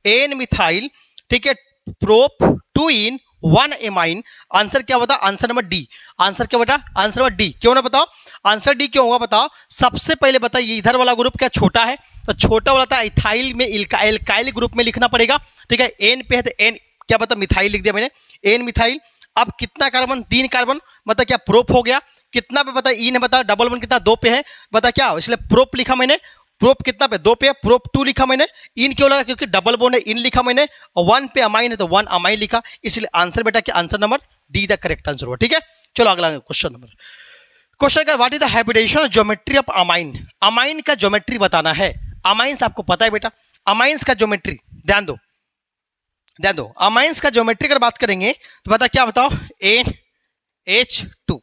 एन मिथाइल, ठीक है? प्रोप 2 इन 1 एमाइन। आंसर क्या बता? Answer number D. आंसर क्या बेटा? Answer number D. क्यों ना बताओ? आंसर डी क्यों होगा बताओ? सबसे पहले बता ये इधर वाला ग्रुप क्या छोटा है, तो छोटा वाला था इथाइल में, एल्काइल ग्रुप में लिखना पड़ेगा, ठीक है? एन पे है तो एन क्या बता? मिथाइल लिख दिया मैंने, एन मिथाइल। अब कितना कार्बन? 3 कार्बन, मतलब क्या? प्रोप हो गया। कितना पे बता? इन है बता। डबल बॉन्ड कितना? 2 पे है, बता क्या? इसलिए प्रोप लिखा मैंने। प्रोप कितना पे? 2 पे। प्रोप 2 लिखा मैंने। इन क्यों लगा? क्योंकि डबल बॉन्ड है, इन लिखा मैंने। और 1 पे अमाइन है तो 1 अमाइन लिखा, इसलिए आंसर बेटा क्या? Answer number D the correct answer हुआ, ठीक है? चलो अगला क्वेश्चन नंबर। क्वेश्चन का what is the hybridisation geometry of amine? Amine का ज्योमेट्री बताना है। अमाइंस आपको पता है बेटा, अमाइंस का ज्योमेट्री ध्यान दो, ध्यान दो। अमाइंस का ज्योमेट्री अगर बात करेंगे तो बता क्या बताओ? NH2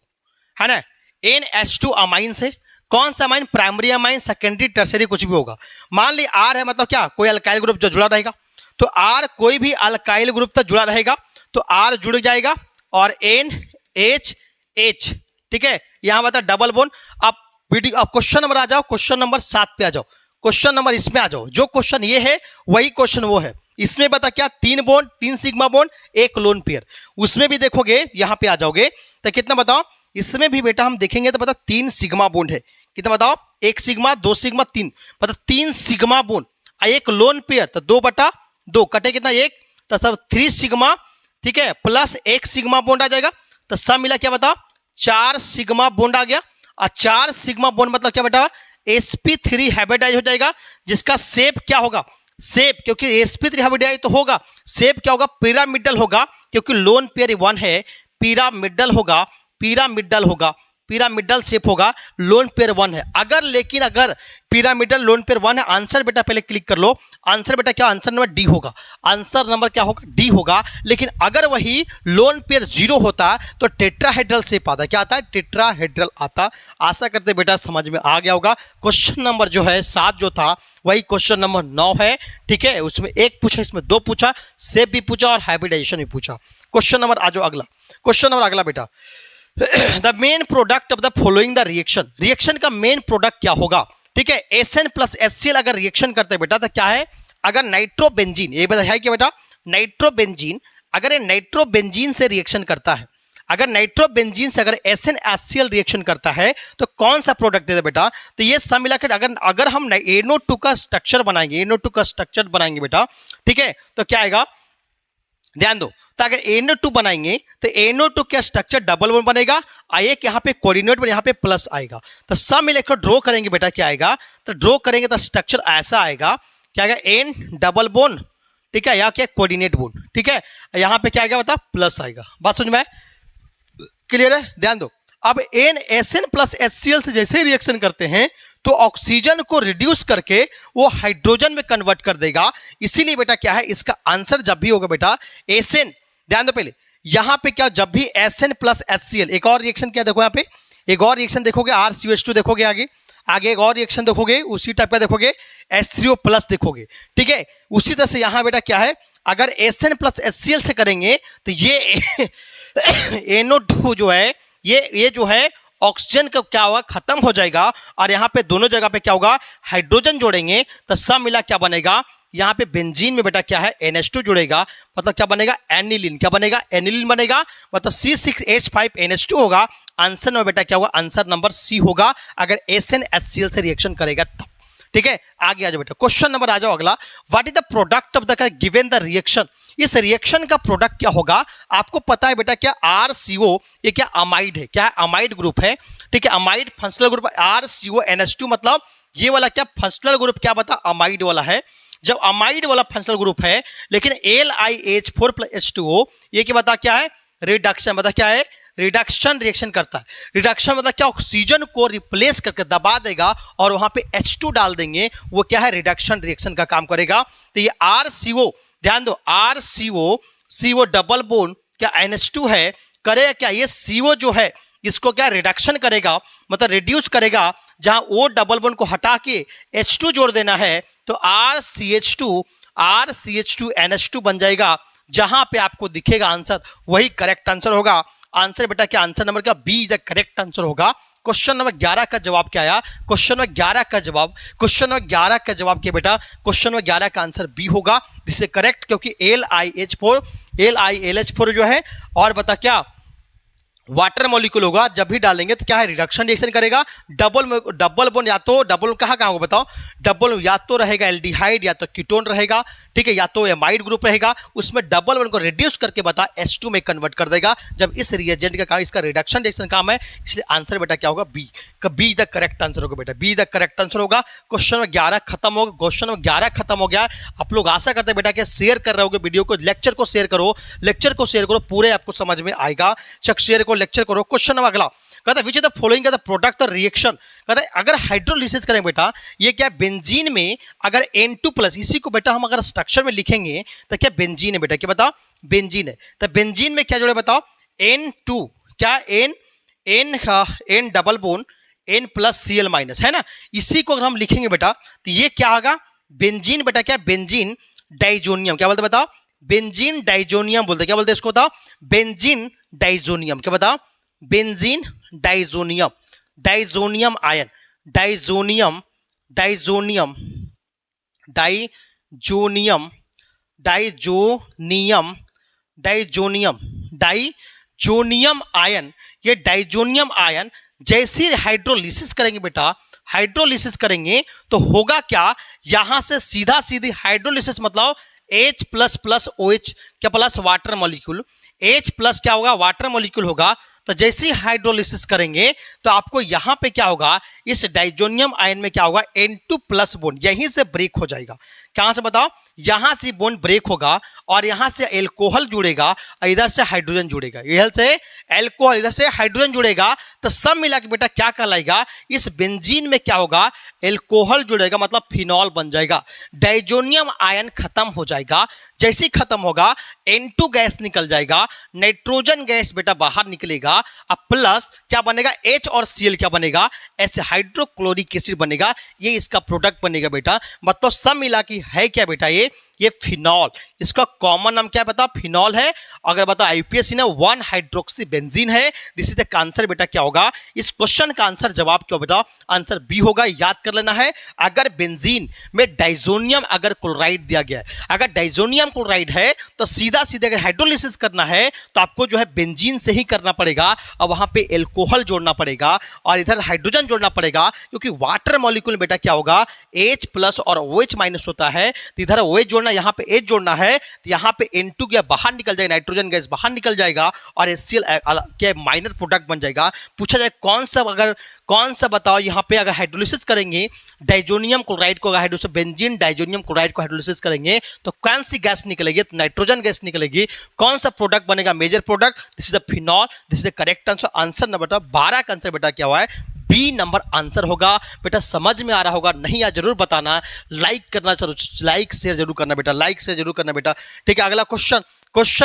है ना? NH2 अमाइन से कौन सा amine? Primary amine, secondary, tertiary, कुछ भी होगा। मान ली R है, मतलब क्या? कोई अल्काइल ग्रुप जो जुड़ा रहेगा, तो R कोई भी अल्काइल ग्रुप तक जुड़ा रहेगा तो R जुड़ जाएगा। और NHH, ठीक है? यहां बता डबल बोन। अब क्वेश्चन नंबर आ जाओ, क्वेश्चन नंबर 7 पे आ जाओ। क्वेश्चन नंबर इसमें आ जाओ, जो क्वेश्चन ये है वही क्वेश्चन वो है। इसमें बता क्या? 3 bond, 3 sigma bond, 1 lone pair. उसमें भी देखोगे, यहां पे आ जाओगे तो कितना बताओ? इसमें भी बेटा हम देखेंगे तो बता 3 सिग्मा बॉन्ड है। कितना बताओ? 1 सिग्मा, 2 सिग्मा, 3, मतलब 3 सिग्मा बॉन्ड, 1 लोन पेयर, तो 2/2 कटे कितना? 1, तो सब 3 सिग्मा, ठीक है? प्लस 1 सिग्मा बॉन्ड आ जाएगा, तो सब मिला क्या बताओ? 4 सिग्मा बॉन्ड आ गया। और 4 सिग्मा बॉन्ड मतलब क्या बेटा? sp3 हाइब्रिडाइज हो जाएगा, जिसका शेप क्या होगा? शेप, क्योंकि sp3 हाइब्रिडाइज तो होगा, शेप क्या होगा? पिरामिडल होगा, क्योंकि लोन पेयर 1 है, पिरामिडल होगा, पिरामिडल होगा, पिरामिडल शेप होगा, लोन पेयर 1 है। अगर लेकिन अगर पिरामिडल लोन पेयर 1 है, आंसर बेटा पहले क्लिक कर लो। आंसर बेटा क्या? आंसर नंबर डी होगा। आंसर नंबर क्या होगा? डी होगा। लेकिन अगर वही लोन पेयर 0 होता तो टेट्राहेड्रल शेप आता। क्या आता है? टेट्राहेड्रल आता। आशा करते बेटा समझ में आ गया होगा। क्वेश्चन नंबर जो है 7 जो था वही क्वेश्चन नंबर 9 है, ठीक है? उसमें 1 पूछा, इसमें 2 पूछा, शेप भी पूछा और हाइब्रिडाइजेशन भी पूछा। क्वेश्चन नंबर आ जाओ अगला। क्वेश्चन नंबर अगला बेटा, the main product of the following the reaction. Reaction का मेन प्रोडक्ट क्या होगा? ठीक है? SN प्लस HCl अगर रिएक्शन करते हैं बेटा तो क्या है? अगर नाइट्रोबेंजीन, ये बता है कि बेटा नाइट्रोबेंजीन, अगर ये नाइट्रोबेंजीन से रिएक्शन करता है, अगर नाइट्रोबेंजीन से अगर SnHCl रिएक्शन करता है तो कौन सा प्रोडक्ट देता बेटा? तो ये सब मिलाकर अगर हम NO2 का स्ट्रक्चर बनाएंगे, NO2 का स्ट्रक्चर बनाएंगे बेटा, ठीक है? तो क्या आएगा? ध्यान दो। तो अगर NO2 बनाएंगे तो NO2 का स्ट्रक्चर डबल बॉन्ड बनेगा, एक यहाँ पे कोऑर्डिनेट पर यहाँ पे प्लस आएगा, तो सब मिलकर ड्रॉ करेंगे बेटा क्या आएगा? तो ड्रॉ करेंगे तो स्ट्रक्चर ऐसा आएगा, क्या आएगा? N डबल बॉन्ड, ठीक है? यहाँ क्या? कोऑर्डिनेट बॉन्ड, ठीक है? यहाँ पे क्या आएगा बता? प्लस आएगा। बात समझ में आए? क्लियर है? ध्यान दो। अब SN प्लस HCl से जैसे रिएक्शन करते हैं तो ऑक्सीजन को रिड्यूस करके वो हाइड्रोजन में कन्वर्ट कर देगा। इसीलिए बेटा क्या है? इसका आंसर जब भी होगा बेटा SN, ध्यान दो पहले यहां पे क्या, जब भी SN प्लस HCl, एक और रिएक्शन क्या देखो, यहाँ पे एक और रिएक्शन देखोगे, RCOH2 देखोगे, आगे आगे एक और रिएक्शन देखोगे, उसी टाइप का देखोगे, H3O प्लस देखोगे, ठीक है? उसी तरह से यहां बेटा क्या है, अगर SN प्लस HCl से करेंगे तो ये NO2 जो है ये जो है ऑक्सीजन का क्या होगा, खत्म हो जाएगा और यहाँ पे दोनों जगह पे क्या होगा, हाइड्रोजन जोड़ेंगे तो सब मिला क्या बनेगा, यहाँ पे बेंजीन में बेटा क्या है NH2 जुड़ेगा, मतलब क्या बनेगा, एनिलीन। क्या बनेगा, एनिलीन बनेगा, मतलब C6H5NH2 होगा। आंसर में बेटा क्या होगा, आंसर नंबर सी होगा अगर SnHCl से रिएक्शन करेगा तब। ठीक है, आगे आ जाओ बेटा, क्वेश्चन नंबर आ जाओ अगला। What is the product of the given the reaction. इस रिएक्शन का प्रोडक्ट क्या होगा, आपको पता है बेटा क्या, RCO, ये क्या अमाइड है, क्या है, अमाइड ग्रुप है। ठीक है, अमाइड फंक्शनल ग्रुप RCONH2, मतलब ये वाला क्या फंक्शनल ग्रुप क्या बता, अमाइड वाला है। जब अमाइड वाला फंक्शनल ग्रुप है, लेकिन LiH4 + H2O, ये क्या बता, क्या है, रिडक्शन, बता क्या है, रिडक्शन रिएक्शन करता है। रिडक्शन मतलब क्या, ऑक्सीजन को रिप्लेस करके दबा देगा और वहां पे H2 डाल देंगे, वो क्या है, रिडक्शन रिएक्शन का काम करेगा। तो ये RCO, ध्यान दो, RCO डबल बोन क्या NH2 है, करेगा क्या, ये CO जो है इसको क्या रिडक्शन करेगा, मतलब रिड्यूस करेगा। जहां O डबल बोन को हटा के H2 जोड़ देना है तो RCH2NH2 बन जाएगा। जहां पे आपको दिखेगा आंसर वही करेक्ट आंसर होगा। आंसर बेटा क्या, आंसर नंबर क्या, बी द करेक्ट आंसर होगा। क्वेश्चन नंबर 11 का जवाब क्या आया, क्वेश्चन नंबर 11 का जवाब क्या बेटा, क्वेश्चन नंबर 11 का आंसर बी होगा, जिससे करेक्ट, क्योंकि LiLH4 जो है, और बता क्या, वाटर मॉलिक्यूल होगा, जब भी डालेंगे तो क्या है, रिडक्शन रिएक्शन करेगा। डबल बोन या तो डबल कहाँ होगा बताओ, डबल या तो रहेगा एल्डिहाइड या तो कीटोन रहेगा। ठीक है, या तो एमाइड ग्रुप रहेगा, उसमें डबल बोन को रिड्यूस करके बता H2 में कन्वर्ट कर देगा। जब इस रिएजेंट का काम, इसका रिडक्शन रिएक्शन काम है, इसलिए आंसर बेटा क्या होगा, बी द करेक्ट आंसर होगा बेटा, बी द करेक्ट आंसर होगा। क्वेश्चन नंबर 11 खत्म हो, क्वेश्चन नंबर 11 खत्म हो गया। आप लोग आशा करते हैं बेटा कि शेयर कर रहे होगे वीडियो को, लेक्चर को शेयर करो, पूरे आपको समझ में आएगा। शेयर को, लेक्चर करो। क्वेश्चन नंबर अगला कहता है विच इज द फॉलोइंग का द प्रोडक्ट द रिएक्शन। कहता है अगर हाइड्रोलिसिस करें बेटा, ये क्या बेंजीन में अगर N2+, इसी को बेटा हम अगर स्ट्रक्चर में लिखेंगे तो क्या बेंजीन है बेटा, क्या बता, बेंजीन है। तो बेंजीन में क्या जोड़े बताओ, N2, क्या N डबल बोन N+Cl- है ना। इसी को अगर हम लिखेंगे बेटा तो ये क्या होगा, बेंजीन बेटा क्या, बेंजीन डाइजोनियम। क्या बोलते बताओ, बेंजीन डाइजोनियम बोलते, क्या बोलते इसको बताओ, बेंजीन डाइजोनियम। क्या बताओ, benzene diazonium, diazonium ion, diazonium ion. ये डाइजोनियम आयन जैसे हाइड्रोलिसिस करेंगे बेटा, हाइड्रोलिसिस करेंगे तो होगा क्या, यहां से सीधा सीधी हाइड्रोलिसिस मतलब H++ OH क्या प्लस वाटर मॉलिक्यूल, H+ क्या होगा, वाटर मॉलिक्यूल होगा। तो जैसे ही हाइड्रोलिसिस करेंगे तो आपको यहां पे क्या होगा, इस डाइजोनियम आयन में क्या होगा, N2+ बोन यहीं से ब्रेक हो जाएगा। कहां से बताओ, यहां से बोन ब्रेक होगा और यहां से एल्कोहल जुड़ेगा, इधर से हाइड्रोजन जुड़ेगा, इधर से एल्कोहल, इधर से हाइड्रोजन जुड़ेगा। तो सब मिला के बेटा क्या कहलाएगा, इस बेंजीन में क्या होगा, एल्कोहल जुड़ेगा, मतलब फिनॉल बन जाएगा। डाइजोनियम आयन खत्म हो जाएगा, जैसे ही खत्म होगा N2 गैस निकल जाएगा, नाइट्रोजन गैस बेटा बाहर निकलेगा, अब प्लस क्या बनेगा, H और Cl क्या बनेगा, ऐसे हाइड्रोक्लोरिक एसिड बनेगा, ये इसका प्रोडक्ट बनेगा बेटा। मतलब सब मिला के है क्या बेटा, ये फिनॉल, इसका कॉमन नाम क्या बता, फिनॉल है। अगर बता आईपीएससी ने 1 हाइड्रोक्सी बेंजीन है। दिस इज द आंसर बेटा क्या होगा, इस क्वेश्चन का आंसर जवाब क्या बताओ, आंसर बी होगा। याद कर लेना है, अगर बेंजीन में डाइजोनियम अगर क्लोराइड दिया गया है, अगर डाइजोनियम क्लोराइड है तो सीधा सीधे अगर हाइड्रोलिसिस करना है तो आपको जो है बेंजीन से ही करना पड़ेगा, और वहां पे एल्कोहल जोड़ना पड़ेगा और इधर हाइड्रोजन जोड़ना पड़ेगा, क्योंकि वाटर मॉलिक्यूल बेटा क्या होगा, H+ और OH- होता है। तो इधर OH जोड़ना, यहाँ पे H जोड़ना है, तो यहाँ पे N2 गैस बाहर निकल जाएगा, नाइट्रोजन गैस बाहर निकल जाएगा और HCl के माइनर प्रोडक्ट बन जाएगा। पूछा जाए कौन सा बताओ, यहाँ पे अगर हाइड्रोलिसिस करेंगे डाइजोनियम क्लोराइड को, अगर हाइड्रोलिसिस बेंजीन डाइजोनियम क्लोराइड को हाइड्रोलिसिस करेंगे तो कौन सी गैस निकलेगी, तो नाइट्रोजन गैस निकलेगी। कौन सा प्रोडक्ट बनेगा, major product, this is the phenol, this is the correct answer. Answer number 12 का आंसर बेटा क्या हुआ है, बी नंबर आंसर होगा। बेटा समझ में आ रहा होगा, नहीं आ जरूर बताना, लाइक करना, लाइक शेयर जरूर करना बेटा, लाइक शेयर जरूर करना बेटा। ठीक है, अगला क्वेश्चन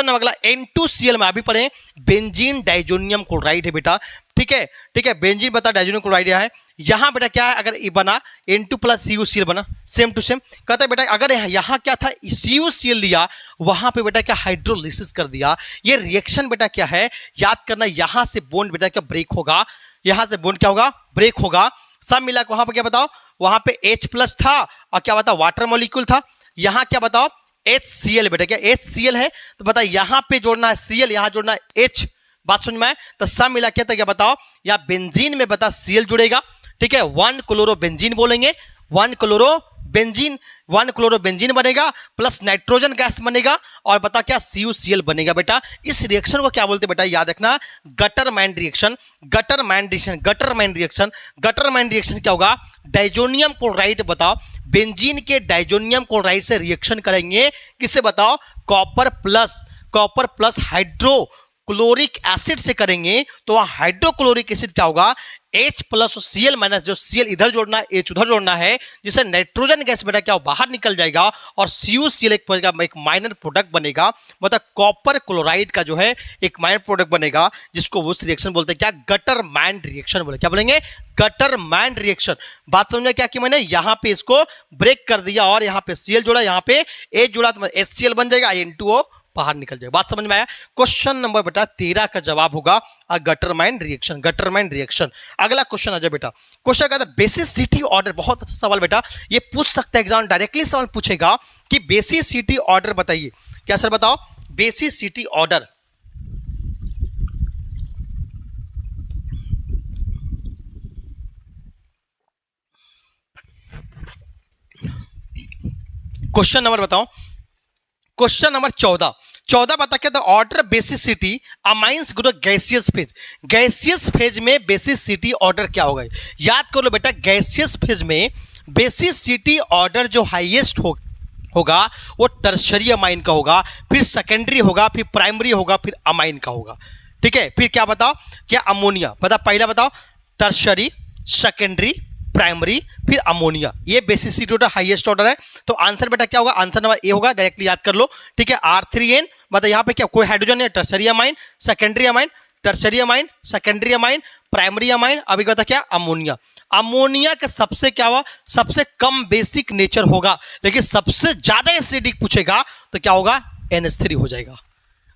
अगला N2Cl में अभी पढ़े, बेंजीन डाइजोनियम क्लोराइड है बेटा। ठीक है, बेंजीन बता, डाइजोनियम क्लोराइड है। यहां बेटा क्या है, अगर ये बना N2+ CuCl बना, सेम टू सेम। कहता है बेटा अगर यहाँ क्या था, CuCl लिया, वहां पे बेटा क्या हाइड्रोलिसिस कर दिया। ये रिएक्शन बेटा क्या है, याद करना, यहां से बॉन्ड बेटा क्या ब्रेक होगा, यहां से बॉन्ड क्या होगा, ब्रेक होगा। सब मिला के वहां पर क्या बताओ, वहां पे H+ था और क्या बताओ वाटर मॉलिक्यूल था। यहां क्या बताओ HCl बेटा, क्या HCl है तो बताओ यहां पे जोड़ना है Cl, यहां जोड़ना है H। बात समझ में आए तो सब मिला के क्या बताओ, या बेंजीन में बता Cl जुड़ेगा, ठीक है, 1 क्लोरोबेंजीन बोलेंगे, 1 क्लोरोबेंजीन बनेगा प्लस नाइट्रोजन गैस बनेगा और बता क्या CuCl बनेगा। बेटा इस रिएक्शन को क्या बोलते हैं बेटा, याद रखना गटरमैन रिएक्शन। गटरमैन रिएक्शन क्या होगा, डाइजोनियम क्लोराइड बताओ, बेंजीन के डाइजोनियम क्लोराइड से रिएक्शन करेंगे, किससे बताओ, कॉपर प्लस हाइड्रोक्लोरिक एसिड से करेंगे, तो वहां हाइड्रोक्लोरिक एसिड क्या होगा, H+ और Cl- जो Cl इधर जोड़ना है H उधर जोड़ना है, जिससे नाइट्रोजन गैस बेटा क्या बाहर निकल जाएगा और CuCl एक माइनर प्रोडक्ट बनेगा, मतलब कॉपर क्लोराइड का जो है एक माइनर प्रोडक्ट बनेगा, जिसको उस रिएक्शन बोलते हैं क्या, गटरमैन रिएक्शन बोले, क्या बोलेंगे, गटरमैन रिएक्शन। बात समझ में क्या कि मैंने यहां पे इसको ब्रेक कर दिया और यहां पे Cl जोड़ा, यहां पे H जोड़ा, तो HCl बन जाएगा, N2O बाहर निकल जाएगा। बात समझ में आया। क्वेश्चन नंबर बेटा 13 का जवाब होगा गटरमैन रिएक्शन। अगला क्वेश्चन आ जाए बेटा, क्वेश्चन कहता है बेसिसिटी ऑर्डर। बहुत अच्छा सवाल बेटा, ये पूछ सकता है एग्जाम, डायरेक्टली सवाल पूछेगा कि बेसिसिटी ऑर्डर बताइए। क्या सर बताओ, बेसिसिटी ऑर्डर। क्वेश्चन नंबर बताओ, क्वेश्चन नंबर 14 बता क्या था, order basicity amines group gaseous phase में बेसिसिटी ऑर्डर क्या होगा। याद कर लो बेटा, गैसियस फेज में बेसिसिटी ऑर्डर जो हाईएस्ट होगा वो टर्शरी अमाइन का होगा, फिर सेकेंडरी होगा, फिर प्राइमरी होगा, फिर अमाइन का होगा, ठीक है। फिर क्या बताओ, क्या अमोनिया, बता पहला बताओ, टर्शरी, सेकेंडरी, प्राइमरी, फिर अमोनिया, ये बेसिसिटी ऑर्डर हाईएस्ट ऑर्डर है। तो आंसर बेटा क्या होगा, आंसर नंबर ए होगा, डायरेक्टली याद कर लो, ठीक है। R3N मतलब यहाँ पे क्या कोई हाइड्रोजन है, tertiary amine, secondary amine, tertiary amine, secondary amine, primary amine, अभी बता क्या अमोनिया। अमोनिया का सबसे क्या हुआ, सबसे कम बेसिक नेचर होगा, लेकिन सबसे ज्यादा एसिडिक पूछेगा तो क्या होगा, NH3 हो जाएगा।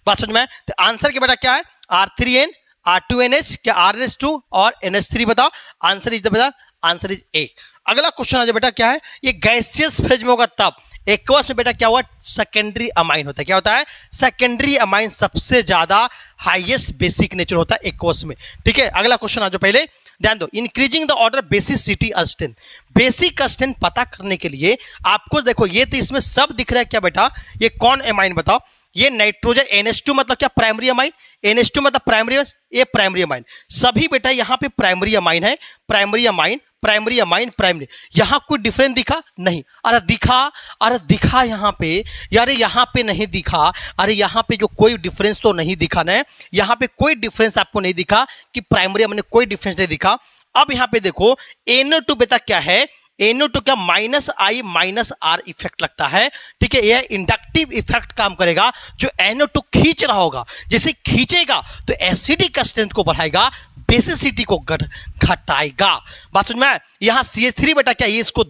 बात समझ में। तो आंसर के बेटा क्या है, R3N, R2NH, क्या RNH2 और NH3 बताओ। आंसर इज बेटा, आंसर इज ए। अगला क्वेश्चन आ जाए बेटा, क्या है, ये गैसियस फेज में होगा तब। एक्वस में बेटा क्या हुआ, सेकेंडरी अमाइन होता है। क्या होता है, सेकेंडरी अमाइन सबसे ज्यादा हाईएस्ट बेसिक नेचर होता है एक्वस में, ठीक है। अगला क्वेश्चन आ जाओ, पहले ध्यान दो, increasing the order basicity strength. Basic strength पता करने के लिए आपको देखो, ये तो इसमें सब दिख रहा है क्या बेटा, ये कौन अमाइन बताओ, ये नाइट्रोजन NH2 मतलब क्या, प्राइमरी अमाइन, NH2 मतलब प्राइमरी, ये प्राइमरी अमाइन, सभी बेटा यहाँ पे प्राइमरी अमाइन है, प्राइमरी अमाइन, प्राइमरी। यहां कोई डिफरेंस दिखा नहीं, अरे दिखा यहाँ पे, यार यहाँ पे नहीं दिखा, अरे यहाँ पे जो कोई डिफरेंस तो नहीं दिखा ना, यहाँ पे कोई डिफरेंस आपको नहीं दिखा कि प्राइमरी अमाइन कोई डिफरेंस नहीं दिखा। अब यहाँ पे देखो NO2 बेटा क्या है, NO2 क्या -I-R इफेक्ट लगता है, ठीक है। यह इंडक्टिव इफेक्ट काम करेगा, जो NO2 खींच रहा होगा, जैसे खींचेगा तो एसिडिक स्ट्रेंथ को बढ़ाएगा, बेसिसिटी को घटाएगा। बात समझ में। यहां CH3 बेटा क्या, ये इसको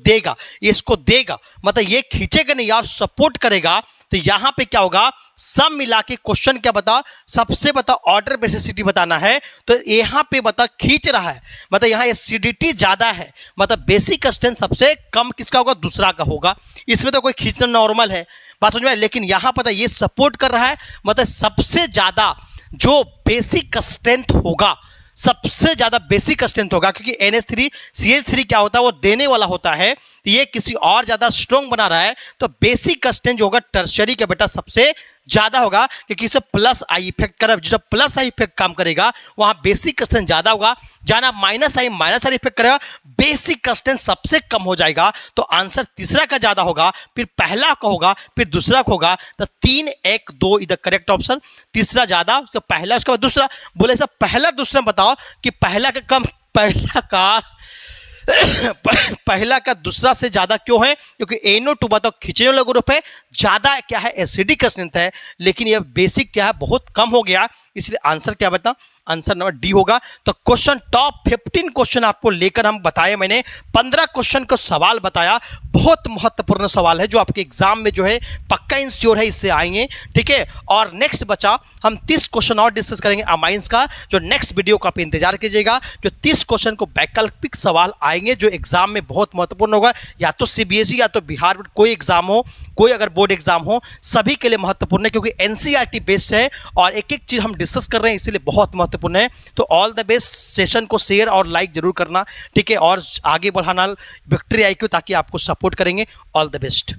देगा, मतलब ये खींचेगा नहीं यार, सपोर्ट करेगा। तो यहां पे क्या होगा, सब मिला के क्वेश्चन क्या बता, सबसे बता ऑर्डर बेसिसिटी बताना है, तो यहां पे बता खींच रहा है, मतलब यहां एसिडिटी ज्यादा है, मतलब बेसिक स्ट्रेंथ सबसे कम किसका होगा, दूसरा का होगा। इसमें तो कोई खींचना नॉर्मल है, बात समझ में। लेकिन यहां पता ये सपोर्ट कर रहा है, मतलब सबसे ज्यादा जो बेसिक स्ट्रेंथ होगा, सबसे ज्यादा बेसिक स्ट्रेंथ होगा, क्योंकि NH3 CH3 क्या होता है, वो देने वाला होता है, ये किसी और ज्यादा स्ट्रॉन्ग बना रहा है, तो बेसिक स्ट्रेंथ जो होगा टर्शरी का बेटा सबसे ज्यादा होगा, क्योंकि इसे प्लस आई इफेक्ट करेगा, जिससे प्लस आई इफेक्ट काम करेगा वहां बेसिक स्ट्रेंथ ज्यादा होगा, जाना माइनस आई इफेक्ट करेगा, बेसिक स्ट्रेंथ सबसे कम हो जाएगा। तो आंसर तीसरा का ज्यादा होगा, फिर पहला का होगा, फिर दूसरा का होगा, तो 3, 1, 2 इधर करेक्ट ऑप्शन, तीसरा ज्यादा, उसका पहला, उसके बाद दूसरा। बोले सब पहला दूसरा बताओ कि पहला का कम, पहला का दूसरा से ज्यादा क्यों है, क्योंकि NO2 बताओ खींचने वाला ग्रुप है, ज्यादा क्या है एसिडिक स्ट्रेंथ है, लेकिन यह बेसिक क्या है बहुत कम हो गया, इसलिए आंसर क्या बता, आंसर नंबर डी होगा। तो क्वेश्चन टॉप 15 क्वेश्चन आपको लेकर हम बताए, मैंने 15 क्वेश्चन का सवाल बताया, बहुत महत्वपूर्ण सवाल है जो आपके एग्जाम में जो है पक्का इंश्योर है इससे आएंगे, ठीक है। और नेक्स्ट बचा हम 30 क्वेश्चन और डिस्कस करेंगे अमाइंस का, जो नेक्स्ट वीडियो का आप इंतजार कीजिएगा। जो 30 क्वेश्चन को वैकल्पिक सवाल आएंगे जो एग्जाम में बहुत महत्वपूर्ण होगा, या तो सीबीएसई या तो बिहार बोर्ड, कोई एग्जाम हो, कोई अगर बोर्ड एग्जाम हो, सभी के लिए महत्वपूर्ण है क्योंकि एनसीईआरटी बेस्ड है और एक एक चीज हम डिस्कस कर रहे हैं, इसीलिए बहुत महत्वपूर्ण है। तो ऑल द बेस्ट, सेशन को शेयर और लाइक जरूर करना, ठीक है, और आगे बढ़ाना विक्ट्री आईक्यू ताकि आपको सपोर्ट करेंगे। All the best.